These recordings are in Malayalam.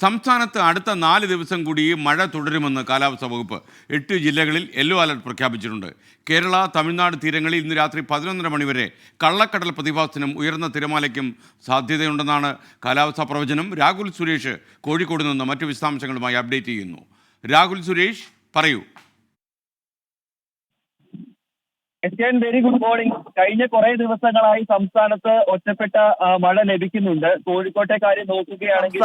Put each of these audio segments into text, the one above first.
സംസ്ഥാനത്ത് അടുത്ത 4 ദിവസം കൂടി മഴ തുടരുമെന്ന് കാലാവസ്ഥാ വകുപ്പ് 8 ജില്ലകളിൽ യെല്ലോ അലർട്ട് പ്രഖ്യാപിച്ചിട്ടുണ്ട്. കേരള, തമിഴ്നാട് തീരങ്ങളിൽ ഇന്ന് രാത്രി 11:30 മണിവരെ കള്ളക്കടൽ പ്രതിഭാസത്തിനും ഉയർന്ന തിരമാലയ്ക്കും സാധ്യതയുണ്ടെന്നാണ് കാലാവസ്ഥാ പ്രവചനം. രാഹുൽ സുരേഷ് കോഴിക്കോട് നിന്ന് മറ്റു വിശദാംശങ്ങളുമായി അപ്ഡേറ്റ് ചെയ്യുന്നു. രാഹുൽ സുരേഷ്, പറയൂ. Very good morning. കഴിഞ്ഞ കുറെ ദിവസങ്ങളായി സംസ്ഥാനത്ത് ഒറ്റപ്പെട്ട മഴ ലഭിക്കുന്നുണ്ട്. കോഴിക്കോട്ടെ കാര്യം നോക്കുകയാണെങ്കിൽ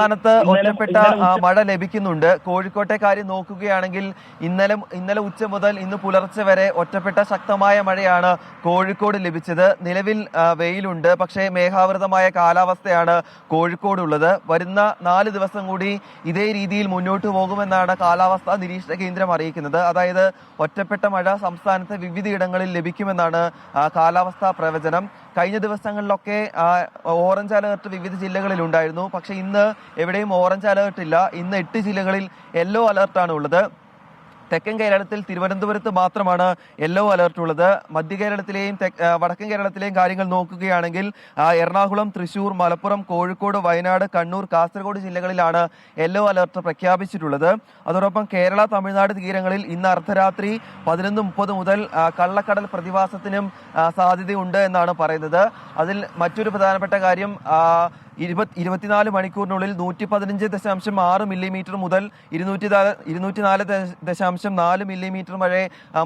കോഴിക്കോട്ടെ കാര്യം നോക്കുകയാണെങ്കിൽ ഇന്നലെ ഉച്ച മുതൽ ഇന്ന് പുലർച്ചെ വരെ ഒറ്റപ്പെട്ട ശക്തമായ മഴയാണ് കോഴിക്കോട് ലഭിച്ചത്. നിലവിൽ വെയിലുണ്ട്, പക്ഷേ മേഘാവൃതമായ കാലാവസ്ഥയാണ് കോഴിക്കോടുള്ളത്. വരുന്ന 4 ദിവസം കൂടി ഇതേ രീതിയിൽ മുന്നോട്ട് പോകുമെന്നാണ് കാലാവസ്ഥാ നിരീക്ഷണ കേന്ദ്രം അറിയിക്കുന്നത്. അതായത് ഒറ്റപ്പെട്ട മഴ സംസ്ഥാനത്തെ വിവിധയിടങ്ങളിൽ ലഭിക്കുമെന്നാണ് കാലാവസ്ഥാ പ്രവചനം. കഴിഞ്ഞ ദിവസങ്ങളിലൊക്കെ ഓറഞ്ച് അലേർട്ട് വിവിധ ജില്ലകളിൽ ഉണ്ടായിരുന്നു. പക്ഷെ ഇന്ന് എവിടെയും ഓറഞ്ച് അലേർട്ട് ഇല്ല. ഇന്ന് 8 ജില്ലകളിൽ യെല്ലോ അലേർട്ടാണ് ഉള്ളത്. തെക്കൻ കേരളത്തിൽ തിരുവനന്തപുരത്ത് മാത്രമാണ് യെല്ലോ അലർട്ട് ഉള്ളത്. മധ്യ കേരളത്തിലെയും വടക്കൻ കേരളത്തിലെയും കാര്യങ്ങൾ നോക്കുകയാണെങ്കിൽ എറണാകുളം, തൃശൂർ, മലപ്പുറം, കോഴിക്കോട്, വയനാട്, കണ്ണൂർ, കാസർഗോഡ് ജില്ലകളിലാണ് യെല്ലോ അലർട്ട് പ്രഖ്യാപിച്ചിട്ടുള്ളത്. അതോടൊപ്പം കേരള, തമിഴ്നാട് തീരങ്ങളിൽ ഇന്ന് അർദ്ധരാത്രി 11:30 മുതൽ കള്ളക്കടൽ പ്രതിഭാസത്തിനും സാധ്യതയുണ്ട് എന്നാണ് പറയുന്നത്. അതിൽ മറ്റൊരു പ്രധാനപ്പെട്ട കാര്യം 24 മണിക്കൂറിനുള്ളിൽ 115.6 മില്ലിമീറ്റർ മുതൽ 204.4 മില്ലിമീറ്റർ വരെ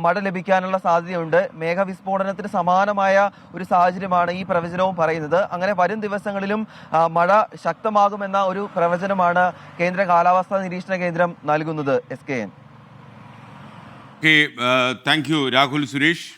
മഴ ലഭിക്കാനുള്ള സാധ്യതയുണ്ട്. മേഘവിസ്ഫോടനത്തിന് സമാനമായ ഒരു സാഹചര്യമാണ് ഈ പ്രവചനവും പറയുന്നത്. അങ്ങനെ വരും ദിവസങ്ങളിലും മഴ ശക്തമാകുമെന്ന ഒരു പ്രവചനമാണ് കേന്ദ്ര കാലാവസ്ഥാ നിരീക്ഷണ കേന്ദ്രം നൽകുന്നത്. SKN. Thank you Rahul Suresh.